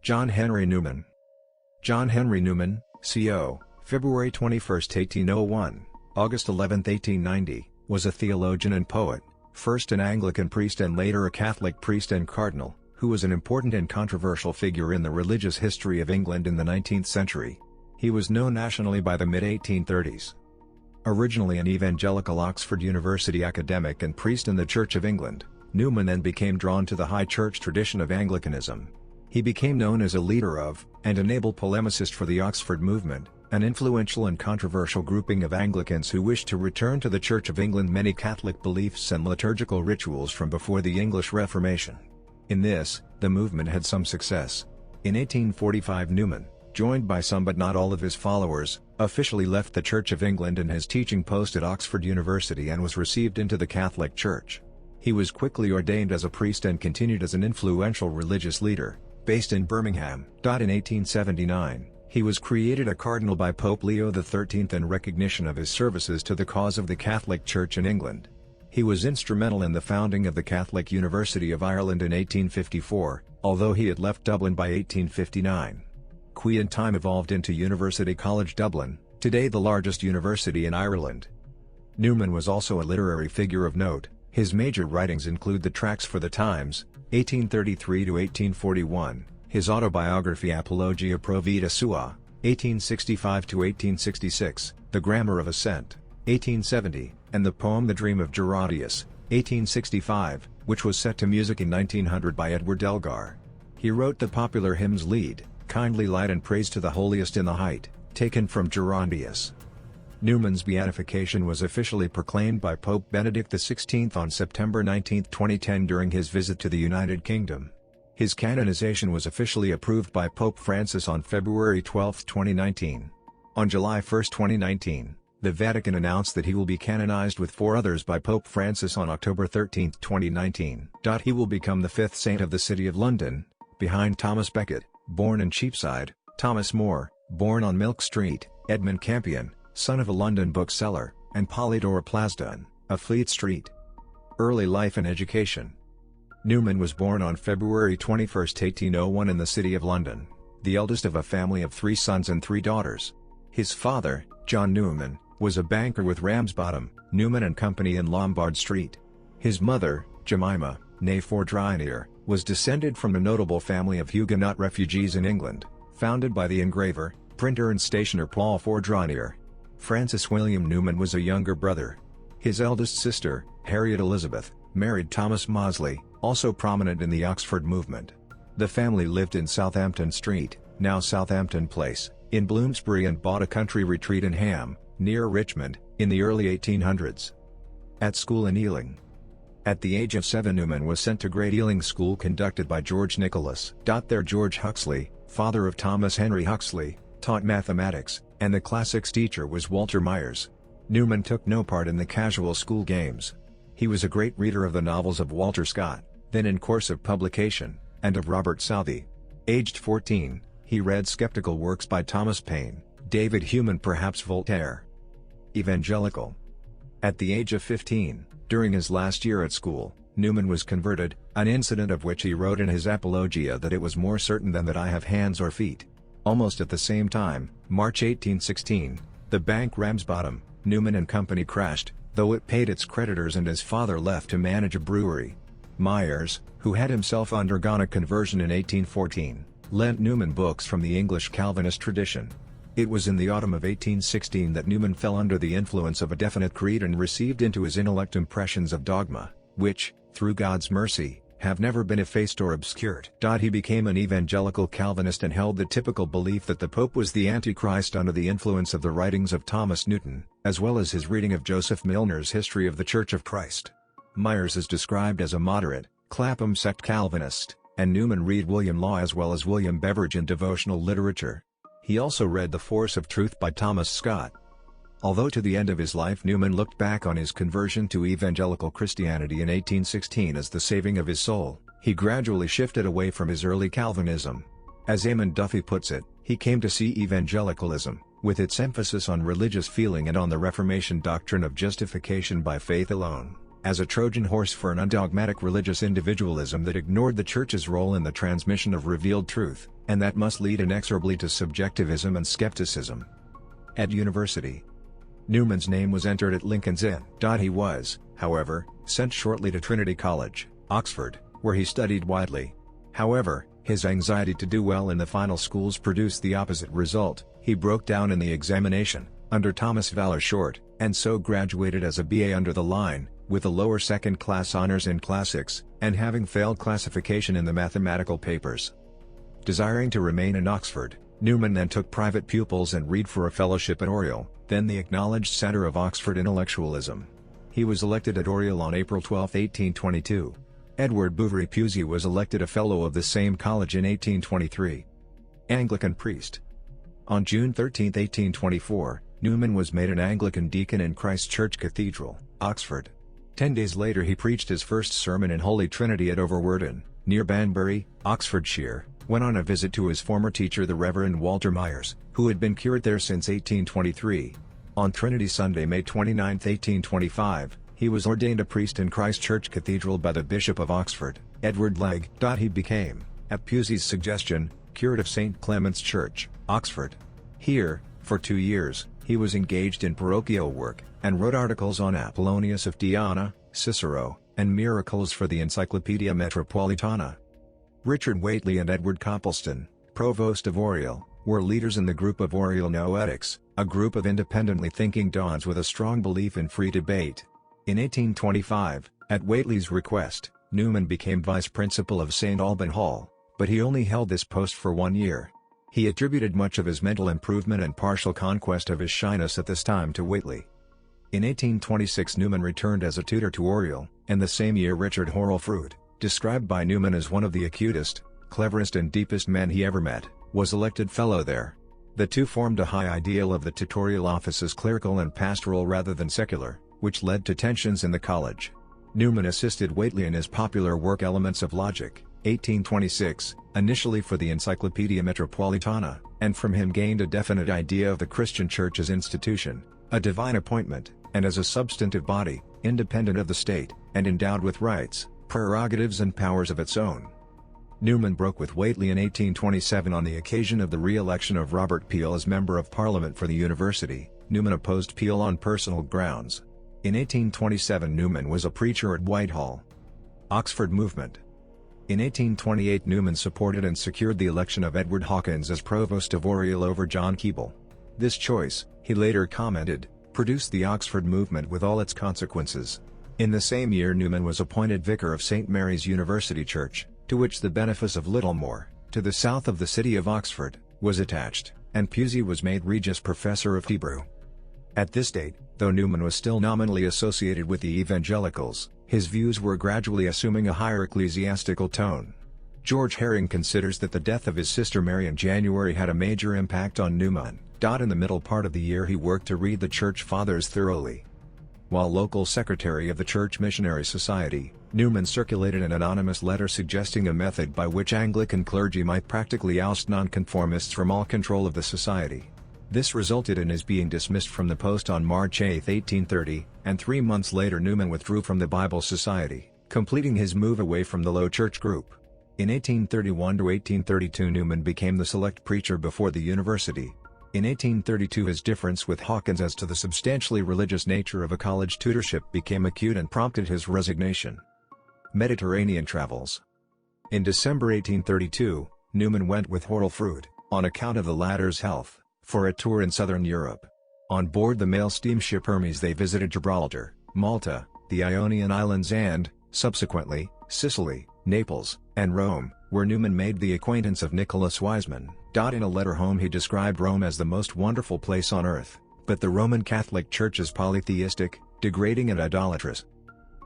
John Henry Newman. John Henry Newman, C.O., February 21, 1801, August 11, 1890, was a theologian and poet, first an Anglican priest and later a Catholic priest and cardinal, who was an important and controversial figure in the religious history of England in the 19th century. He was known nationally by the mid-1830s. Originally an evangelical Oxford University academic and priest in the Church of England, Newman then became drawn to the high church tradition of Anglicanism. He became known as a leader of, and an able polemicist for the Oxford movement, an influential and controversial grouping of Anglicans who wished to return to the Church of England many Catholic beliefs and liturgical rituals from before the English Reformation. In this, the movement had some success. In 1845 Newman, joined by some but not all of his followers, officially left the Church of England and his teaching post at Oxford University and was received into the Catholic Church. He was quickly ordained as a priest and continued as an influential religious leader, based in Birmingham. In 1879, he was created a cardinal by Pope Leo XIII in recognition of his services to the cause of the Catholic Church in England. He was instrumental in the founding of the Catholic University of Ireland in 1854, although he had left Dublin by 1859. In time evolved into University College Dublin, today the largest university in Ireland. Newman was also a literary figure of note. His major writings include the Tracts for the Times, 1833 to 1841, his autobiography Apologia Pro Vita Sua, 1865 to 1866, The Grammar of Assent, 1870, and the poem The Dream of Gerardius, 1865, which was set to music in 1900 by Edward Elgar. He wrote the popular hymns Lead, Kindly Light and Praise to the Holiest in the Height, taken from Gerardius. Newman's beatification was officially proclaimed by Pope Benedict XVI on September 19, 2010 during his visit to the United Kingdom. His canonization was officially approved by Pope Francis on February 12, 2019. On July 1, 2019, the Vatican announced that he will be canonized with 4 others by Pope Francis on October 13, 2019. He will become the 5th saint of the City of London, behind Thomas Becket, born in Cheapside, Thomas More, born on Milk Street, Edmund Campion, son of a London bookseller, and Polydore Plasdon, of Fleet Street. Early life and education. Newman was born on February 21, 1801 in the City of London, the eldest of a family of 3 sons and 3 daughters. His father, John Newman, was a banker with Ramsbottom, Newman and Company in Lombard Street. His mother, Jemima, née Fourdrinier, was descended from a notable family of Huguenot refugees in England, founded by the engraver, printer and stationer Paul Fourdrinier. Francis William Newman was a younger brother. His eldest sister, Harriet Elizabeth, married Thomas Mosley, also prominent in the Oxford movement. The family lived in Southampton Street, now Southampton Place, in Bloomsbury and bought a country retreat in Ham, near Richmond, in the early 1800s. At school in Ealing. At the age of 7 Newman was sent to Great Ealing School conducted by George Nicholas. There George Huxley, father of Thomas Henry Huxley, taught mathematics, and the classics teacher was Walter Myers. Newman took no part in the casual school games. He was a great reader of the novels of Walter Scott, then in course of publication, and of Robert Southey. Aged 14, he read skeptical works by Thomas Paine, David Hume and perhaps Voltaire. Evangelical. At the age of 15, during his last year at school, Newman was converted, an incident of which he wrote in his Apologia that it was more certain than that I have hands or feet. Almost at the same time, March 1816, the bank Ramsbottom, Newman and Company crashed, though it paid its creditors and his father left to manage a brewery. Myers, who had himself undergone a conversion in 1814, lent Newman books from the English Calvinist tradition. It was in the autumn of 1816 that Newman fell under the influence of a definite creed and received into his intellect impressions of dogma, which, through God's mercy, have never been effaced or obscured. He became an evangelical Calvinist and held the typical belief that the Pope was the Antichrist under the influence of the writings of Thomas Newton, as well as his reading of Joseph Milner's History of the Church of Christ. Myers is described as a moderate, Clapham sect Calvinist, and Newman read William Law as well as William Beveridge in devotional literature. He also read The Force of Truth by Thomas Scott. Although to the end of his life Newman looked back on his conversion to evangelical Christianity in 1816 as the saving of his soul, he gradually shifted away from his early Calvinism. As Eamon Duffy puts it, he came to see evangelicalism, with its emphasis on religious feeling and on the Reformation doctrine of justification by faith alone, as a Trojan horse for an undogmatic religious individualism that ignored the Church's role in the transmission of revealed truth, and that must lead inexorably to subjectivism and skepticism. At university, Newman's name was entered at Lincoln's Inn. He was, however, sent shortly to Trinity College, Oxford, where he studied widely. However, his anxiety to do well in the final schools produced the opposite result. He broke down in the examination, under Thomas Valor Short, and so graduated as a BA under the line, with a lower second-class honors in classics, and having failed classification in the mathematical papers. Desiring to remain in Oxford, Newman then took private pupils and read for a fellowship at Oriel, then the acknowledged centre of Oxford intellectualism. He was elected at Oriel on April 12, 1822. Edward Bouverie Pusey was elected a Fellow of the same college in 1823. Anglican priest. On June 13, 1824, Newman was made an Anglican deacon in Christ Church Cathedral, Oxford. 10 days later he preached his first sermon in Holy Trinity at Overwerden, near Banbury, Oxfordshire, when on a visit to his former teacher the Reverend Walter Myers, who had been curate there since 1823. On Trinity Sunday, May 29, 1825, he was ordained a priest in Christ Church Cathedral by the Bishop of Oxford, Edward Legge. He became, at Pusey's suggestion, curate of St. Clement's Church, Oxford. Here, for 2 years, he was engaged in parochial work, and wrote articles on Apollonius of Tyana, Cicero, and miracles for the Encyclopaedia Metropolitana. Richard Whately and Edward Copleston, provost of Oriel, were leaders in the group of Oriel Noetics, a group of independently thinking dons with a strong belief in free debate. In 1825, at Whately's request, Newman became vice principal of St. Alban Hall, but he only held this post for 1 year. He attributed much of his mental improvement and partial conquest of his shyness at this time to Whately. In 1826 Newman returned as a tutor to Oriel, and the same year Richard Horrelfrude, described by Newman as one of the acutest, cleverest and deepest men he ever met, was elected fellow there. The two formed a high ideal of the tutorial office as clerical and pastoral rather than secular, which led to tensions in the college. Newman assisted Whately in his popular work Elements of Logic, 1826, initially for the Encyclopaedia Metropolitana, and from him gained a definite idea of the Christian Church as institution, a divine appointment, and as a substantive body, independent of the state, and endowed with rights, prerogatives and powers of its own. Newman broke with Whately in 1827 on the occasion of the re-election of Robert Peel as Member of Parliament for the university. Newman opposed Peel on personal grounds. In 1827 Newman was a preacher at Whitehall. Oxford Movement. In 1828 Newman supported and secured the election of Edward Hawkins as Provost of Oriel over John Keble. This choice, he later commented, produced the Oxford Movement with all its consequences. In the same year Newman was appointed Vicar of St. Mary's University Church, to which the benefice of Littlemore, to the south of the city of Oxford, was attached, and Pusey was made Regius Professor of Hebrew. At this date, though Newman was still nominally associated with the evangelicals, his views were gradually assuming a higher ecclesiastical tone. George Herring considers that the death of his sister Mary in January had a major impact on Newman. In the middle part of the year he worked to read the Church Fathers thoroughly. While local secretary of the Church Missionary Society, Newman circulated an anonymous letter suggesting a method by which Anglican clergy might practically oust nonconformists from all control of the society. This resulted in his being dismissed from the post on March 8, 1830, and 3 months later Newman withdrew from the Bible Society, completing his move away from the Low Church group. In 1831 to 1832 Newman became the select preacher before the university. In 1832 his difference with Hawkins as to the substantially religious nature of a college tutorship became acute and prompted his resignation. Mediterranean travels. In December 1832, Newman went with Horrelfrude, on account of the latter's health, for a tour in southern Europe. On board the mail steamship Hermes they visited Gibraltar, Malta, the Ionian Islands and, subsequently, Sicily, Naples, and Rome, where Newman made the acquaintance of Nicholas Wiseman. In a letter home he described Rome as the most wonderful place on earth, but the Roman Catholic Church is polytheistic, degrading and idolatrous.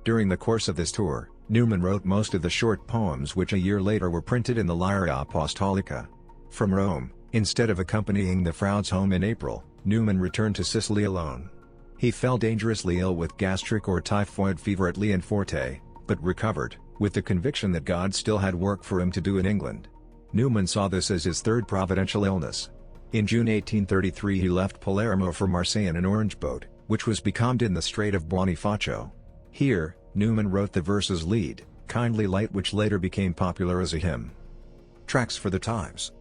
During the course of this tour, Newman wrote most of the short poems which a year later were printed in the Lyria Apostolica. From Rome, instead of accompanying the Frauds home in April, Newman returned to Sicily alone. He fell dangerously ill with gastric or typhoid fever at Leonforte, but recovered, with the conviction that God still had work for him to do in England. Newman saw this as his third providential illness. In June 1833 he left Palermo for Marseille in an orange boat, which was becalmed in the Strait of Bonifacio. Here, Newman wrote the verses Lead, Kindly Light, which later became popular as a hymn. Tracts for the Times.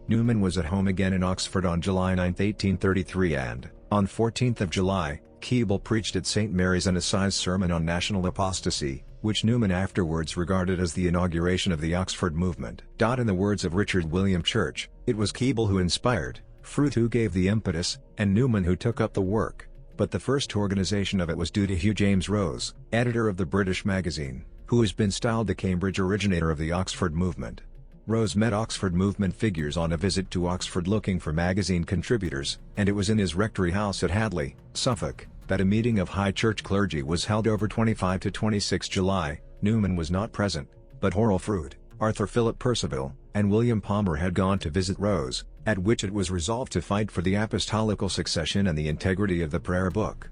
Newman was at home again in Oxford on July 9, 1833 and, on 14 July, Keble preached at St. Mary's an assize sermon on national apostasy, which Newman afterwards regarded as the inauguration of the Oxford movement. In the words of Richard William Church, it was Keble who inspired, Fruit who gave the impetus, and Newman who took up the work, but the first organization of it was due to Hugh James Rose, editor of the British magazine, who has been styled the Cambridge originator of the Oxford movement. Rose met Oxford movement figures on a visit to Oxford looking for magazine contributors, and it was in his rectory house at Hadley, Suffolk, that a meeting of high church clergy was held over 25 to 26 July. Newman was not present, but Hurrell Froude, Arthur Philip Percival, and William Palmer had gone to visit Rose, at which it was resolved to fight for the apostolical succession and the integrity of the prayer book.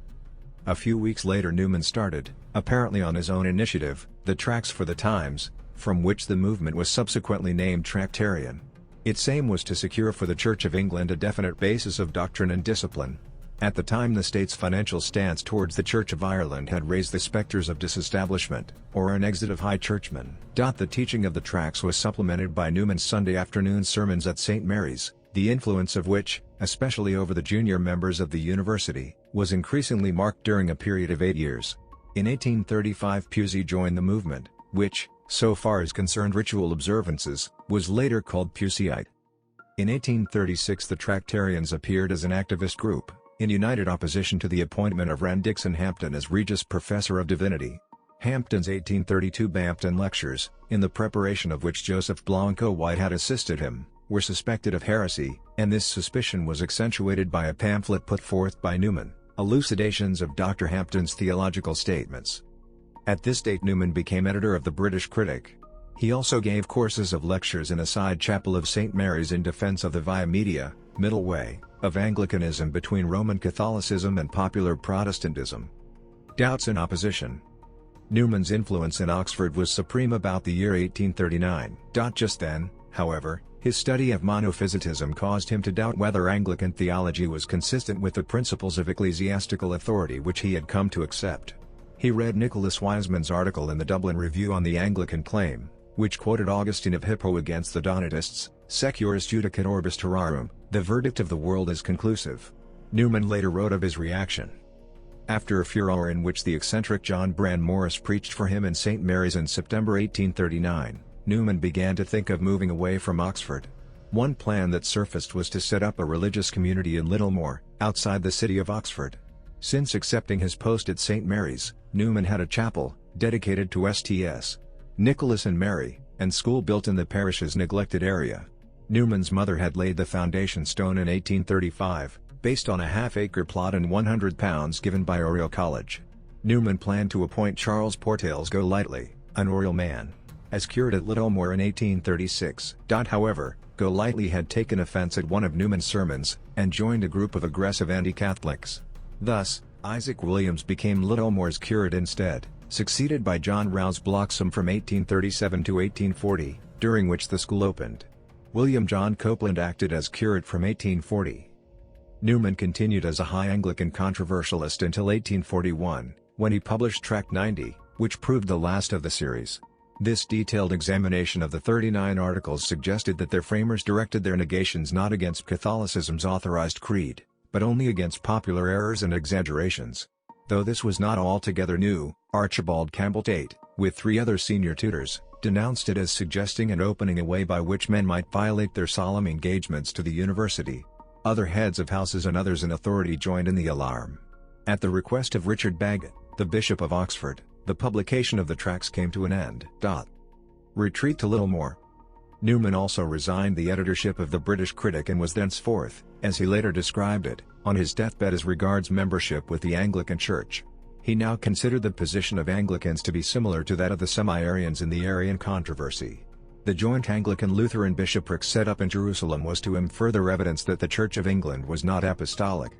A few weeks later Newman started, apparently on his own initiative, the Tracts for the Times, from which the movement was subsequently named Tractarian. Its aim was to secure for the Church of England a definite basis of doctrine and discipline. At the time the state's financial stance towards the Church of Ireland had raised the spectres of disestablishment, or an exit of high churchmen. The teaching of the tracts was supplemented by Newman's Sunday afternoon sermons at St. Mary's, the influence of which, especially over the junior members of the university, was increasingly marked during a period of 8 years. In 1835 Pusey joined the movement, which, so far as concerned ritual observances, was later called Puseyite. In 1836 the Tractarians appeared as an activist group, in united opposition to the appointment of Rand Dixon Hampton as Regius Professor of Divinity. Hampton's 1832 Bampton Lectures, in the preparation of which Joseph Blanco White had assisted him, were suspected of heresy, and this suspicion was accentuated by a pamphlet put forth by Newman, Elucidations of Dr. Hampton's Theological Statements. At this date Newman became editor of the British Critic. He also gave courses of lectures in a side chapel of St. Mary's in defense of the via media, middle way, of Anglicanism between Roman Catholicism and popular Protestantism. Doubts and opposition. Newman's influence in Oxford was supreme about the year 1839. Just then, however, his study of monophysitism caused him to doubt whether Anglican theology was consistent with the principles of ecclesiastical authority which he had come to accept. He read Nicholas Wiseman's article in the Dublin Review on the Anglican claim, which quoted Augustine of Hippo against the Donatists, Securis judicat orbis terrarum, the verdict of the world is conclusive. Newman later wrote of his reaction. After a furore in which the eccentric John Brand Morris preached for him in St. Mary's in September 1839, Newman began to think of moving away from Oxford. One plan that surfaced was to set up a religious community in Littlemore, outside the city of Oxford. Since accepting his post at St. Mary's, Newman had a chapel, dedicated to Sts. Nicholas and Mary, and school built in the parish's neglected area. Newman's mother had laid the foundation stone in 1835, based on a half-acre plot and £100 given by Oriel College. Newman planned to appoint Charles Portales Golightly, an Oriel man, as curate at Littlemore in 1836. However, Golightly had taken offence at one of Newman's sermons, and joined a group of aggressive anti-Catholics. Thus, Isaac Williams became Littlemore's curate instead, succeeded by John Rouse Bloxham from 1837 to 1840, during which the school opened. William John Copeland acted as curate from 1840. Newman continued as a high Anglican controversialist until 1841, when he published Tract 90, which proved the last of the series. This detailed examination of the 39 articles suggested that their framers directed their negations not against Catholicism's authorized creed, but only against popular errors and exaggerations. Though this was not altogether new, Archibald Campbell Tate, with 3 other senior tutors, denounced it as suggesting and opening a way by which men might violate their solemn engagements to the university. Other heads of houses and others in authority joined in the alarm. At the request of Richard Bagot, the Bishop of Oxford, the publication of the tracts came to an end. Retreat to Littlemore. Newman also resigned the editorship of the British Critic and was thenceforth, as he later described it, on his deathbed as regards membership with the Anglican Church. He now considered the position of Anglicans to be similar to that of the semi-Arians in the Arian controversy. The joint Anglican-Lutheran bishopric set up in Jerusalem was to him further evidence that the Church of England was not apostolic.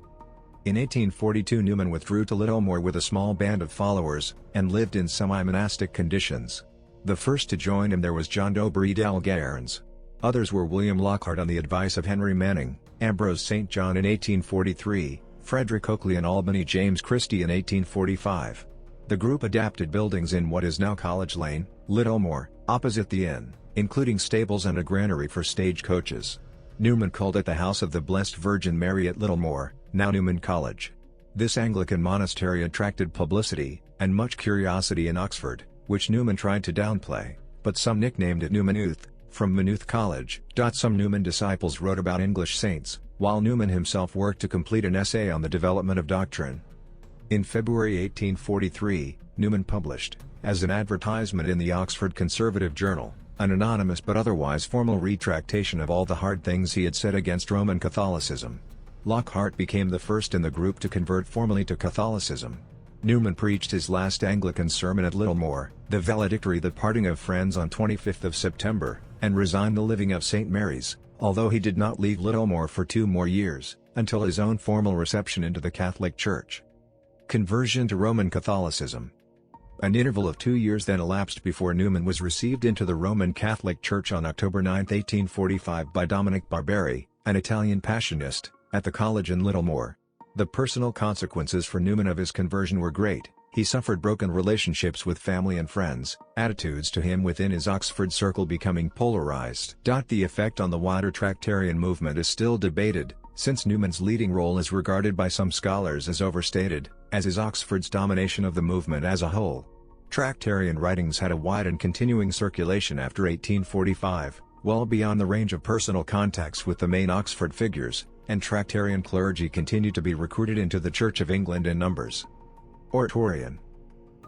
In 1842 Newman withdrew to Littlemore with a small band of followers, and lived in semi-monastic conditions. The first to join him there was John d'Aubry d'Algairns. Others were William Lockhart on the advice of Henry Manning, Ambrose St. John in 1843, Frederick Oakley in Albany, James Christie in 1845. The group adapted buildings in what is now College Lane, Littlemore, opposite the inn, including stables and a granary for stagecoaches. Newman called it the House of the Blessed Virgin Mary at Littlemore, now Newman College. This Anglican monastery attracted publicity and much curiosity in Oxford, which Newman tried to downplay, but some nicknamed it Newmanuth, from Maynooth College. Some Newman disciples wrote about English saints, while Newman himself worked to complete an essay on the development of doctrine. In February 1843, Newman published, as an advertisement in the Oxford Conservative Journal, an anonymous but otherwise formal retractation of all the hard things he had said against Roman Catholicism. Lockhart became the first in the group to convert formally to Catholicism. Newman preached his last Anglican sermon at Littlemore, the valedictory The Parting of Friends on 25th of September, and resigned the living of St. Mary's, although he did not leave Littlemore for 2 more years, until his own formal reception into the Catholic Church. Conversion to Roman Catholicism. An interval of 2 years then elapsed before Newman was received into the Roman Catholic Church on October 9, 1845 by Dominic Barberi, an Italian Passionist, at the college in Littlemore. The personal consequences for Newman of his conversion were great. He suffered broken relationships with family and friends, attitudes to him within his Oxford circle becoming polarized. The effect on the wider Tractarian movement is still debated, since Newman's leading role is regarded by some scholars as overstated, as is Oxford's domination of the movement as a whole. Tractarian writings had a wide and continuing circulation after 1845, well beyond the range of personal contacts with the main Oxford figures, and Tractarian clergy continued to be recruited into the Church of England in numbers. Oratorian.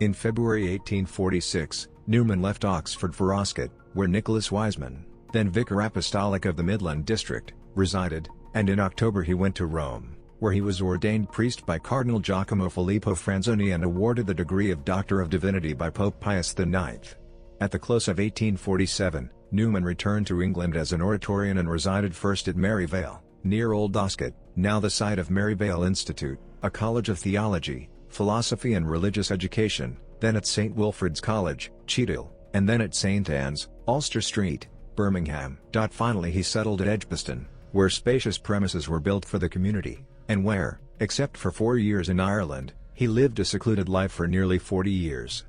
In February 1846, Newman left Oxford for Oscott, where Nicholas Wiseman, then Vicar Apostolic of the Midland District, resided, and in October he went to Rome, where he was ordained priest by Cardinal Giacomo Filippo Franzoni and awarded the degree of Doctor of Divinity by Pope Pius IX. At the close of 1847, Newman returned to England as an Oratorian and resided first at Maryvale, near Old Oscott, now the site of Maryvale Institute, a college of theology, philosophy and religious education, then at St. Wilfrid's College, Cheadle, and then at St. Anne's, Ulster Street, Birmingham. Finally he settled at Edgbaston, where spacious premises were built for the community, and where, except for 4 years in Ireland, he lived a secluded life for nearly 40 years.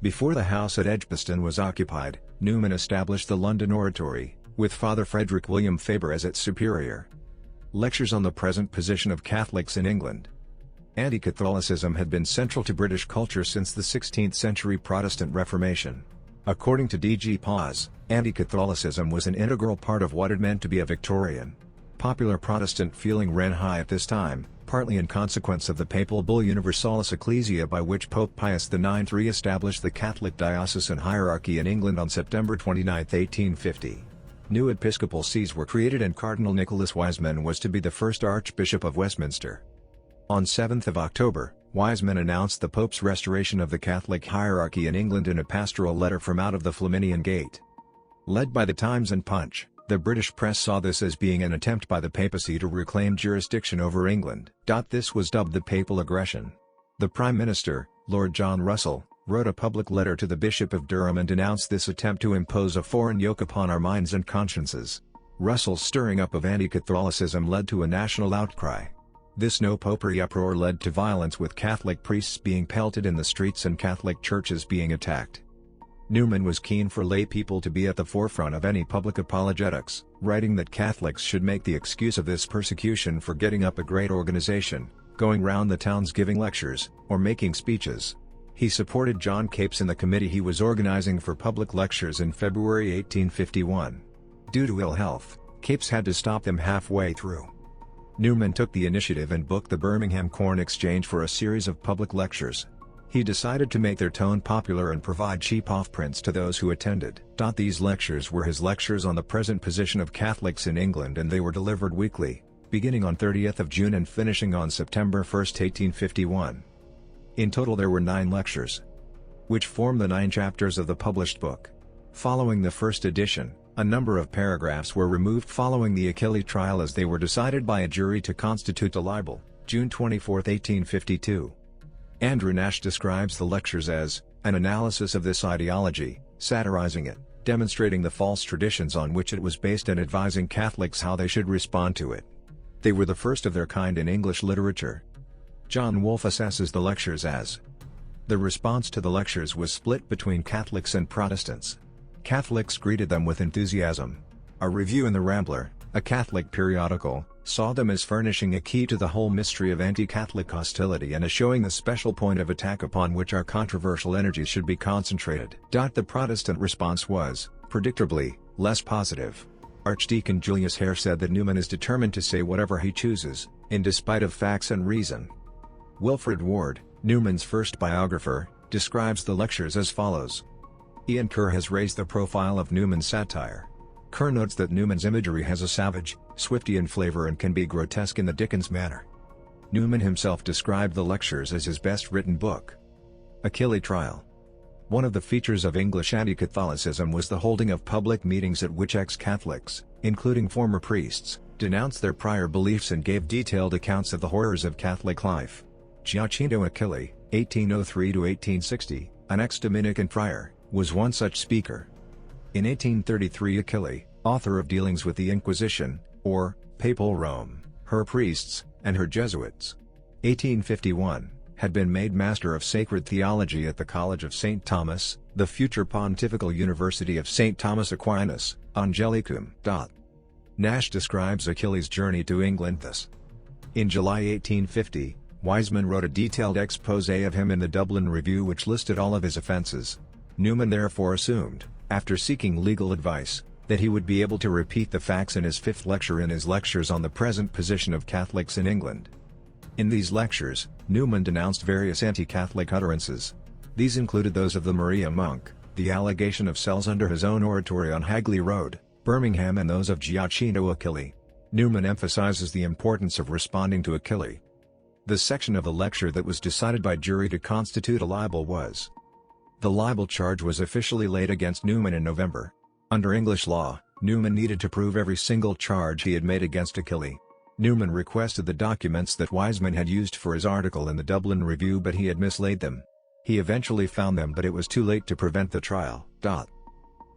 Before the house at Edgbaston was occupied, Newman established the London Oratory, with Father Frederick William Faber as its superior. Lectures on the present position of Catholics in England. Anti-Catholicism had been central to British culture since the 16th century Protestant Reformation. According to D.G. Paz, anti-Catholicism was an integral part of what it meant to be a Victorian. Popular Protestant feeling ran high at this time, partly in consequence of the papal bull Universalis Ecclesia by which Pope Pius IX re-established the Catholic diocesan hierarchy in England on September 29, 1850. New episcopal sees were created and Cardinal Nicholas Wiseman was to be the first Archbishop of Westminster. On 7 October, Wiseman announced the Pope's restoration of the Catholic hierarchy in England in a pastoral letter from out of the Flaminian Gate. Led by the Times and Punch, the British press saw this as being an attempt by the papacy to reclaim jurisdiction over England. This was dubbed the papal aggression. The Prime Minister, Lord John Russell, wrote a public letter to the Bishop of Durham and denounced this attempt to impose a foreign yoke upon our minds and consciences. Russell's stirring up of anti-Catholicism led to a national outcry. This no-popery uproar led to violence, with Catholic priests being pelted in the streets and Catholic churches being attacked. Newman was keen for lay people to be at the forefront of any public apologetics, writing that Catholics should make the excuse of this persecution for getting up a great organization, going round the towns giving lectures, or making speeches. He supported John Capes in the committee he was organizing for public lectures in February 1851. Due to ill health, Capes had to stop them halfway through. Newman took the initiative and booked the Birmingham Corn Exchange for a series of public lectures. He decided to make their tone popular and provide cheap offprints to those who attended. These lectures were his lectures on the present position of Catholics in England, and they were delivered weekly, beginning on 30th of June and finishing on September 1, 1851. In total there were 9 lectures, which form the 9 chapters of the published book. Following the first edition, a number of paragraphs were removed following the Achilles trial, as they were decided by a jury to constitute a libel, June 24, 1852. Andrew Nash describes the lectures as an analysis of this ideology, satirizing it, demonstrating the false traditions on which it was based, and advising Catholics how they should respond to it. They were the first of their kind in English literature. John Wolfe assesses the lectures as The response to the lectures was split between Catholics and Protestants. Catholics greeted them with enthusiasm. A review in the Rambler, a Catholic periodical, saw them as furnishing a key to the whole mystery of anti-Catholic hostility and as showing the special point of attack upon which our controversial energies should be concentrated. The Protestant response was, predictably, less positive. Archdeacon Julius Hare said that Newman is determined to say whatever he chooses, in despite of facts and reason. Wilfred Ward, Newman's first biographer, describes the lectures as follows. Ian Kerr has raised the profile of Newman's satire. Kerr notes that Newman's imagery has a savage, Swiftian flavor and can be grotesque in the Dickens manner. Newman himself described the lectures as his best written book. Achille trial. One of the features of English anti-Catholicism was the holding of public meetings at which ex-Catholics, including former priests, denounced their prior beliefs and gave detailed accounts of the horrors of Catholic life. Giacinto Achille, 1803–1860, an ex-Dominican friar, was one such speaker. In 1833 Achille, author of Dealings with the Inquisition, or Papal Rome, her priests, and her Jesuits, 1851, had been made Master of Sacred Theology at the College of St. Thomas, the future Pontifical University of St. Thomas Aquinas, Angelicum. Nash describes Achilles' journey to England thus. In July 1850, Wiseman wrote a detailed exposé of him in the Dublin Review which listed all of his offences. Newman therefore assumed, after seeking legal advice, that he would be able to repeat the facts in his fifth lecture in his lectures on the present position of Catholics in England. In these lectures, Newman denounced various anti-Catholic utterances. These included those of the Maria monk, the allegation of cells under his own oratory on Hagley Road, Birmingham, and those of Giacinto Achille. Newman emphasizes the importance of responding to Achille. The section of the lecture that was decided by jury to constitute a libel was. The libel charge was officially laid against Newman in November. Under English law, Newman needed to prove every single charge he had made against Achille. Newman requested the documents that Wiseman had used for his article in the Dublin Review, but he had mislaid them. He eventually found them, but it was too late to prevent the trial.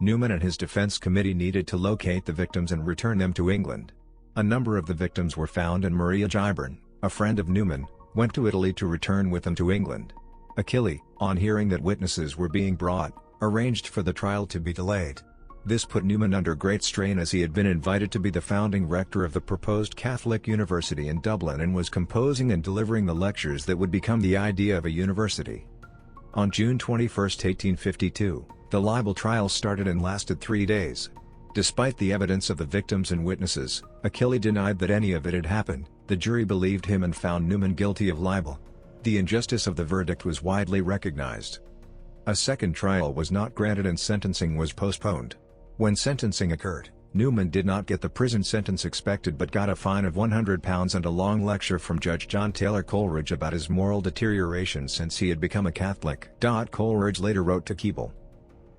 Newman and his defense committee needed to locate the victims and return them to England. A number of the victims were found, and Maria Gibran, a friend of Newman, went to Italy to return with them to England. Achille, on hearing that witnesses were being brought, arranged for the trial to be delayed. This put Newman under great strain, as he had been invited to be the founding rector of the proposed Catholic University in Dublin and was composing and delivering the lectures that would become the idea of a university. On June 21, 1852, the libel trial started and lasted 3 days. Despite the evidence of the victims and witnesses, Achille denied that any of it had happened. The jury believed him and found Newman guilty of libel. The injustice of the verdict was widely recognized. A second trial was not granted and sentencing was postponed. When sentencing occurred, Newman did not get the prison sentence expected but got a fine of £100 and a long lecture from Judge John Taylor Coleridge about his moral deterioration since he had become a Catholic. Coleridge later wrote to Keble.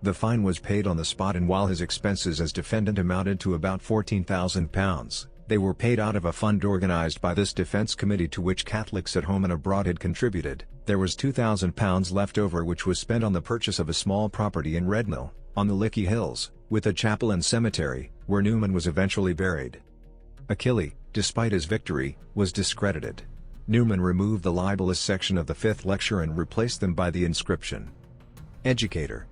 The fine was paid on the spot, and while his expenses as defendant amounted to about £14,000, they were paid out of a fund organized by this defense committee to which Catholics at home and abroad had contributed. There was £2,000 left over, which was spent on the purchase of a small property in Redmill, on the Lickey Hills, with a chapel and cemetery, where Newman was eventually buried. Achille, despite his victory, was discredited. Newman removed the libelous section of the fifth lecture and replaced them by the inscription, "Educator."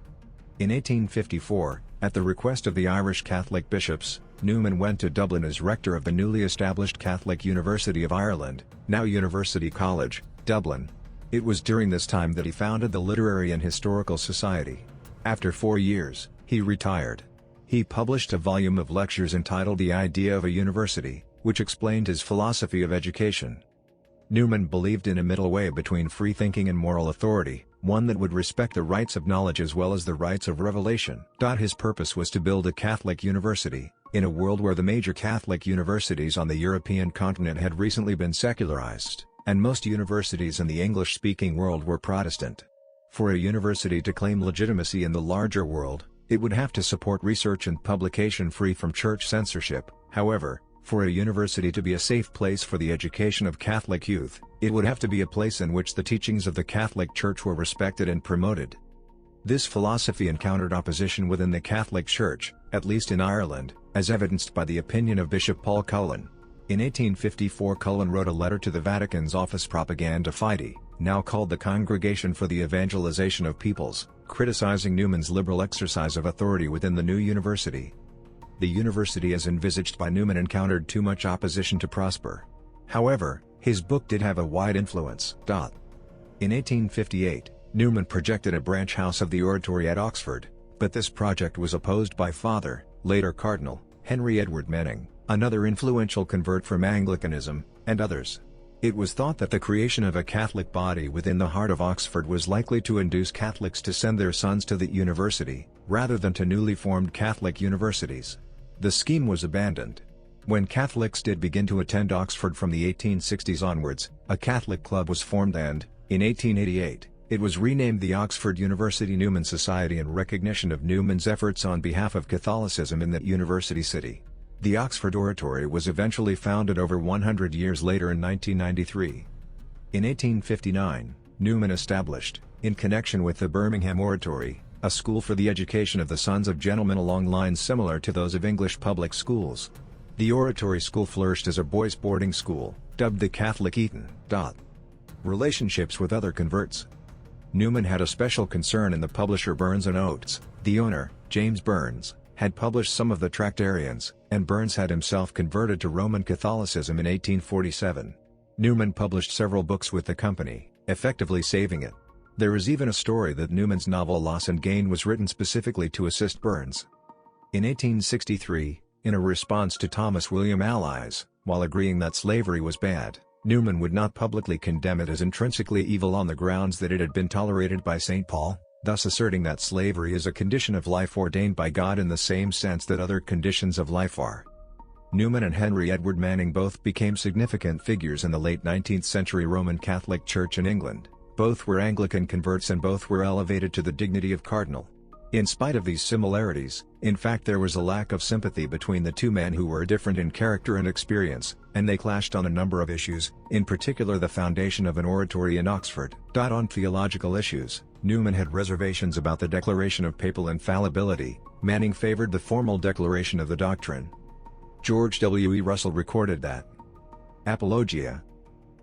In 1854, at the request of the Irish Catholic bishops, Newman went to Dublin as rector of the newly established Catholic University of Ireland, now University College, Dublin. It was during this time that he founded the Literary and Historical Society. After 4 years, he retired. He published a volume of lectures entitled The Idea of a University, which explained his philosophy of education. Newman believed in a middle way between free thinking and moral authority, one that would respect the rights of knowledge as well as the rights of revelation. His purpose was to build a Catholic university, in a world where the major Catholic universities on the European continent had recently been secularized, and most universities in the English-speaking world were Protestant. For a university to claim legitimacy in the larger world, it would have to support research and publication free from church censorship. However, for a university to be a safe place for the education of Catholic youth, it would have to be a place in which the teachings of the Catholic Church were respected and promoted. This philosophy encountered opposition within the Catholic Church, at least in Ireland, as evidenced by the opinion of Bishop Paul Cullen. In 1854, Cullen wrote a letter to the Vatican's Office Propaganda Fide, now called the Congregation for the Evangelization of Peoples, criticizing Newman's liberal exercise of authority within the new university. The university as envisaged by Newman encountered too much opposition to prosper. However, his book did have a wide influence. In 1858, Newman projected a branch house of the oratory at Oxford, but this project was opposed by Father, later Cardinal, Henry Edward Manning, another influential convert from Anglicanism, and others. It was thought that the creation of a Catholic body within the heart of Oxford was likely to induce Catholics to send their sons to the university, rather than to newly formed Catholic universities. The scheme was abandoned. When Catholics did begin to attend Oxford from the 1860s onwards, a Catholic club was formed and, in 1888, it was renamed the Oxford University Newman Society in recognition of Newman's efforts on behalf of Catholicism in that university city. The Oxford Oratory was eventually founded over 100 years later in 1993. In 1859, Newman established, in connection with the Birmingham Oratory, a school for the education of the sons of gentlemen along lines similar to those of English public schools. The Oratory School flourished as a boys' boarding school, dubbed the Catholic Eton. Relationships with other converts. Newman had a special concern in the publisher Burns and Oates. The owner, James Burns, had published some of the Tractarians, and Burns had himself converted to Roman Catholicism in 1847. Newman published several books with the company, effectively saving it. There is even a story that Newman's novel Loss and Gain was written specifically to assist Burns. In 1863, in a response to Thomas William Allies, while agreeing that slavery was bad, Newman would not publicly condemn it as intrinsically evil on the grounds that it had been tolerated by St. Paul, thus asserting that slavery is a condition of life ordained by God in the same sense that other conditions of life are. Newman and Henry Edward Manning both became significant figures in the late 19th century Roman Catholic Church in England. Both were Anglican converts and both were elevated to the dignity of cardinal. In spite of these similarities, in fact there was a lack of sympathy between the two men who were different in character and experience, and they clashed on a number of issues, in particular the foundation of an oratory in Oxford. On theological issues, Newman had reservations about the declaration of papal infallibility, Manning favored the formal declaration of the doctrine. George W. E. Russell recorded that Apologia.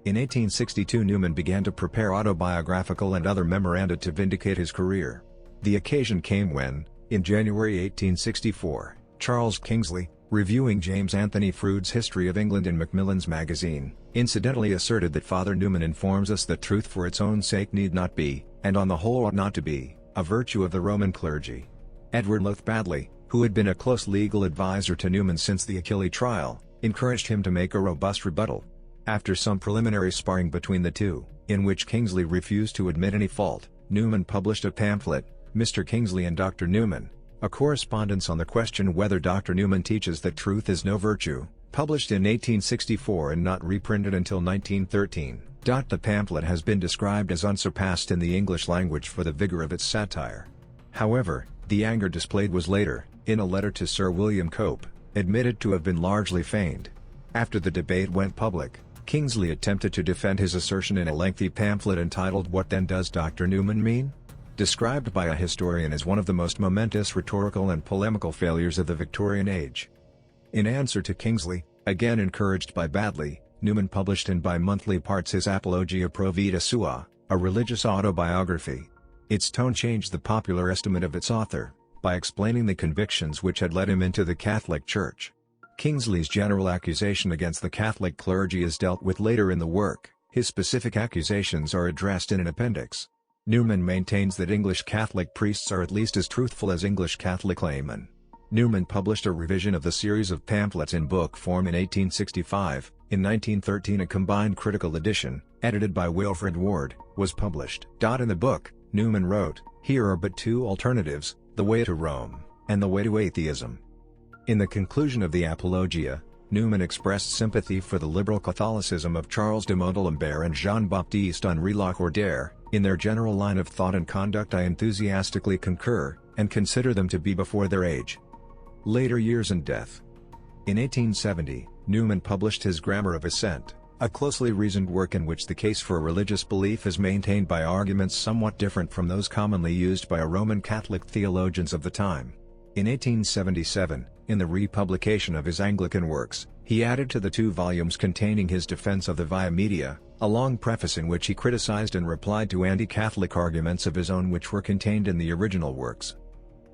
In 1862 Newman began to prepare autobiographical and other memoranda to vindicate his career. The occasion came when, in January 1864, Charles Kingsley, reviewing James Anthony Froude's History of England in Macmillan's magazine, incidentally asserted that Father Newman informs us that truth for its own sake need not be, and on the whole ought not to be, a virtue of the Roman clergy. Edward Lothbadley, who had been a close legal advisor to Newman since the Achille trial, encouraged him to make a robust rebuttal. After some preliminary sparring between the two, in which Kingsley refused to admit any fault, Newman published a pamphlet, Mr. Kingsley and Dr. Newman, a correspondence on the question whether Dr. Newman teaches that truth is no virtue, published in 1864 and not reprinted until 1913. The pamphlet has been described as unsurpassed in the English language for the vigor of its satire. However, the anger displayed was later, in a letter to Sir William Cope, admitted to have been largely feigned. After the debate went public, Kingsley attempted to defend his assertion in a lengthy pamphlet entitled What Then Does Dr. Newman Mean? Described by a historian as one of the most momentous rhetorical and polemical failures of the Victorian age. In answer to Kingsley, again encouraged by Badley, Newman published in bi-monthly parts his Apologia Pro Vita Sua, a religious autobiography. Its tone changed the popular estimate of its author, by explaining the convictions which had led him into the Catholic Church. Kingsley's general accusation against the Catholic clergy is dealt with later in the work. His specific accusations are addressed in an appendix. Newman maintains that English Catholic priests are at least as truthful as English Catholic laymen. Newman published a revision of the series of pamphlets in book form in 1865. In 1913 a combined critical edition, edited by Wilfred Ward, was published. In the book, Newman wrote, "Here are but two alternatives, the way to Rome, and the way to atheism." In the conclusion of the Apologia, Newman expressed sympathy for the liberal Catholicism of Charles de Montalembert and Jean-Baptiste Henri Lacordaire. In their general line of thought and conduct I enthusiastically concur, and consider them to be before their age. Later years and death. In 1870, Newman published his Grammar of Assent, a closely reasoned work in which the case for religious belief is maintained by arguments somewhat different from those commonly used by Roman Catholic theologians of the time. In 1877, in the republication of his Anglican works, he added to the 2 volumes containing his defense of the Via Media, a long preface in which he criticized and replied to anti-Catholic arguments of his own which were contained in the original works.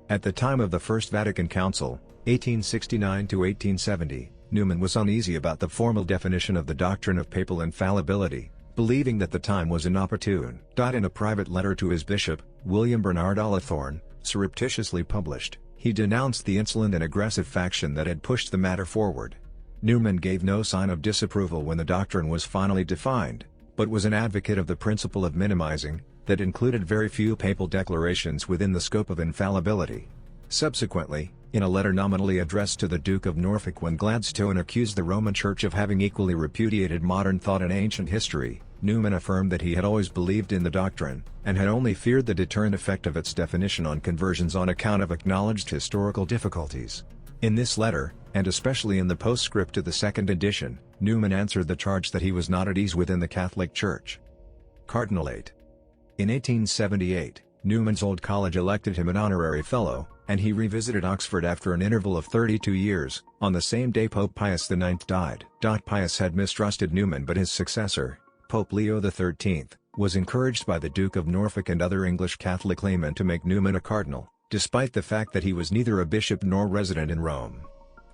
At the time of the First Vatican Council, 1869–1870, Newman was uneasy about the formal definition of the doctrine of papal infallibility, believing that the time was inopportune. In a private letter to his bishop, William Bernard Olithorne, surreptitiously published, he denounced the insolent and aggressive faction that had pushed the matter forward. Newman gave no sign of disapproval when the doctrine was finally defined, but was an advocate of the principle of minimizing, that included very few papal declarations within the scope of infallibility. Subsequently, in a letter nominally addressed to the Duke of Norfolk when Gladstone accused the Roman Church of having equally repudiated modern thought and ancient history, Newman affirmed that he had always believed in the doctrine, and had only feared the deterrent effect of its definition on conversions on account of acknowledged historical difficulties. In this letter, and especially in the postscript to the second edition, Newman answered the charge that he was not at ease within the Catholic Church. Cardinalate. In 1878, Newman's old college elected him an honorary fellow, and he revisited Oxford after an interval of 32 years, on the same day Pope Pius IX died. Pius had mistrusted Newman, but his successor, Pope Leo XIII, was encouraged by the Duke of Norfolk and other English Catholic laymen to make Newman a cardinal, despite the fact that he was neither a bishop nor resident in Rome.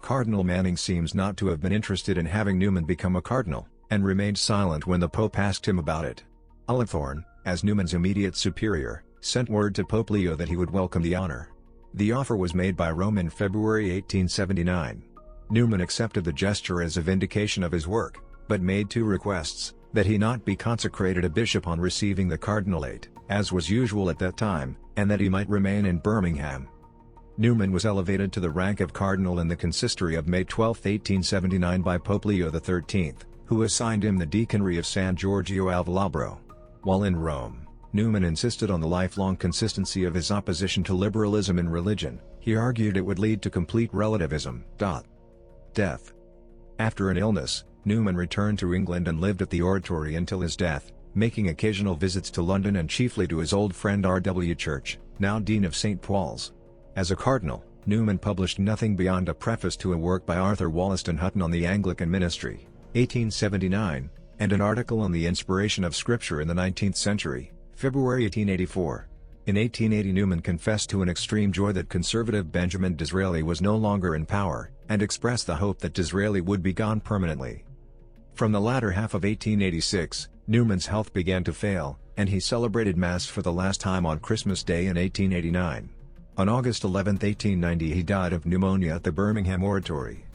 Cardinal Manning seems not to have been interested in having Newman become a cardinal, and remained silent when the Pope asked him about it. Olithorne, as Newman's immediate superior, sent word to Pope Leo that he would welcome the honor. The offer was made by Rome in February 1879. Newman accepted the gesture as a vindication of his work, but made two requests: that he not be consecrated a bishop on receiving the cardinalate, as was usual at that time, and that he might remain in Birmingham. Newman was elevated to the rank of cardinal in the consistory of May 12, 1879 by Pope Leo XIII, who assigned him the deaconry of San Giorgio al Velabro. While in Rome, Newman insisted on the lifelong consistency of his opposition to liberalism in religion. He argued it would lead to complete relativism. Death. After an illness, Newman returned to England and lived at the Oratory until his death, making occasional visits to London and chiefly to his old friend R.W. Church, now Dean of St. Paul's. As a cardinal, Newman published nothing beyond a preface to a work by Arthur Wollaston Hutton on the Anglican ministry, 1879, and an article on the inspiration of Scripture in the 19th century, February 1884. In 1880 Newman confessed to an extreme joy that conservative Benjamin Disraeli was no longer in power, and expressed the hope that Disraeli would be gone permanently. From the latter half of 1886, Newman's health began to fail, and he celebrated Mass for the last time on Christmas Day in 1889. On August 11, 1890 he died of pneumonia at the Birmingham Oratory.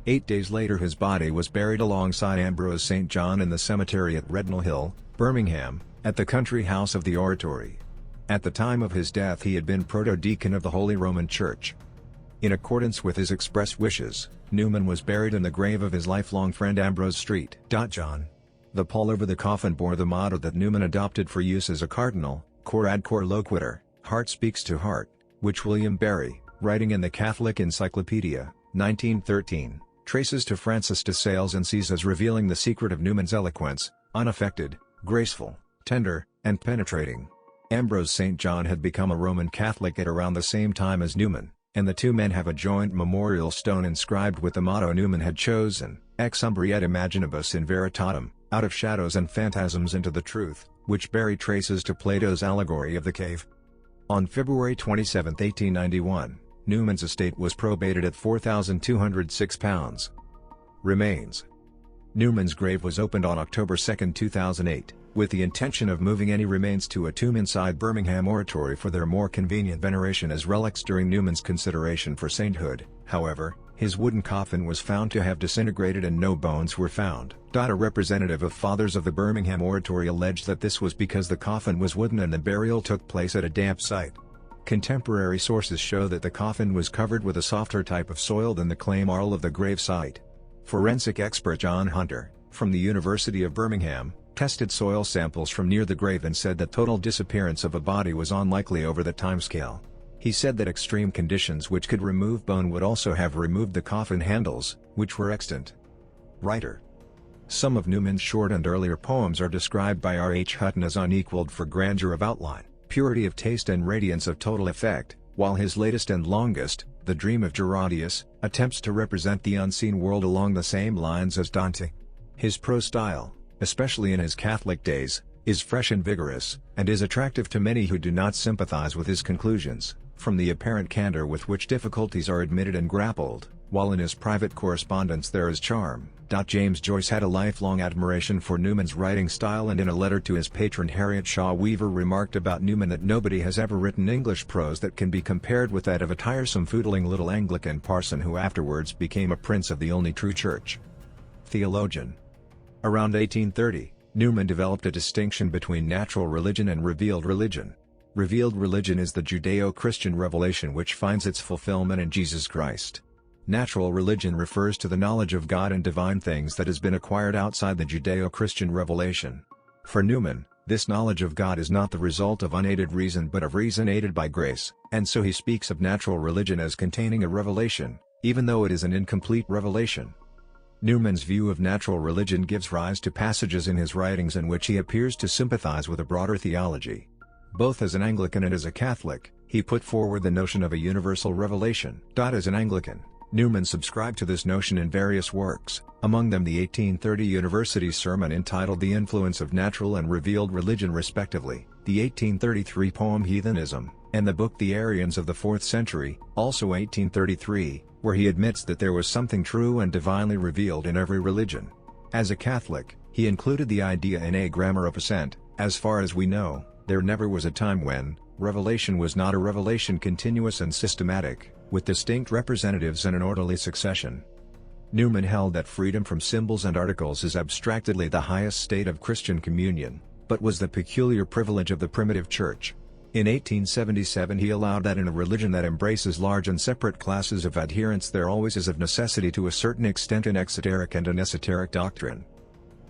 8 days later his body was buried alongside Ambrose St. John in the cemetery at Rednall Hill, Birmingham, at the country house of the Oratory. At the time of his death he had been proto-deacon of the Holy Roman Church. In accordance with his express wishes, Newman was buried in the grave of his lifelong friend Ambrose Street. John. The pall over the coffin bore the motto that Newman adopted for use as a cardinal, Cor ad cor loquitur, heart speaks to heart, which William Barry, writing in the Catholic Encyclopedia, 1913, traces to Francis de Sales and sees as revealing the secret of Newman's eloquence: unaffected, graceful, tender, and penetrating. Ambrose St. John had become a Roman Catholic at around the same time as Newman, and the two men have a joint memorial stone inscribed with the motto Newman had chosen, ex umbra et imaginibus in veritatem, out of shadows and phantasms into the truth, which Barry traces to Plato's allegory of the cave. On February 27, 1891, Newman's estate was probated at £4,206. Remains. Newman's grave was opened on October 2, 2008, with the intention of moving any remains to a tomb inside Birmingham Oratory for their more convenient veneration as relics during Newman's consideration for sainthood. However, his wooden coffin was found to have disintegrated and no bones were found. A representative of Fathers of the Birmingham Oratory alleged that this was because the coffin was wooden and the burial took place at a damp site. Contemporary sources show that the coffin was covered with a softer type of soil than the clay marl of the grave site. Forensic expert John Hunter, from the University of Birmingham, tested soil samples from near the grave and said that total disappearance of a body was unlikely over the timescale. He said that extreme conditions which could remove bone would also have removed the coffin handles, which were extant. Writer. Some of Newman's short and earlier poems are described by R. H. Hutton as unequaled for grandeur of outline, purity of taste and radiance of total effect, while his latest and longest, The Dream of Gerardius, attempts to represent the unseen world along the same lines as Dante. His prose style, especially in his Catholic days, is fresh and vigorous, and is attractive to many who do not sympathize with his conclusions, from the apparent candor with which difficulties are admitted and grappled, while in his private correspondence there is charm. James Joyce had a lifelong admiration for Newman's writing style, and in a letter to his patron Harriet Shaw Weaver remarked about Newman that nobody has ever written English prose that can be compared with that of a tiresome foodling little Anglican parson who afterwards became a prince of the only true church. Theologian. Around 1830, Newman developed a distinction between natural religion and revealed religion. Revealed religion is the Judeo-Christian revelation which finds its fulfillment in Jesus Christ. Natural religion refers to the knowledge of God and divine things that has been acquired outside the Judeo-Christian revelation. For Newman, this knowledge of God is not the result of unaided reason but of reason aided by grace, and so he speaks of natural religion as containing a revelation, even though it is an incomplete revelation. Newman's view of natural religion gives rise to passages in his writings in which he appears to sympathize with a broader theology. Both as an Anglican and as a Catholic, he put forward the notion of a universal revelation. As an Anglican, Newman subscribed to this notion in various works, among them the 1830 University sermon entitled The Influence of Natural and Revealed Religion respectively, the 1833 poem Heathenism, and the book The Arians of the 4th Century, also 1833, where he admits that there was something true and divinely revealed in every religion. As a Catholic, he included the idea in A Grammar of Assent. As far as we know, there never was a time when revelation was not a revelation continuous and systematic, with distinct representatives in an orderly succession. Newman held that freedom from symbols and articles is abstractedly the highest state of Christian communion, but was the peculiar privilege of the primitive church. In 1877 he allowed that in a religion that embraces large and separate classes of adherents there always is of necessity to a certain extent an exoteric and an esoteric doctrine.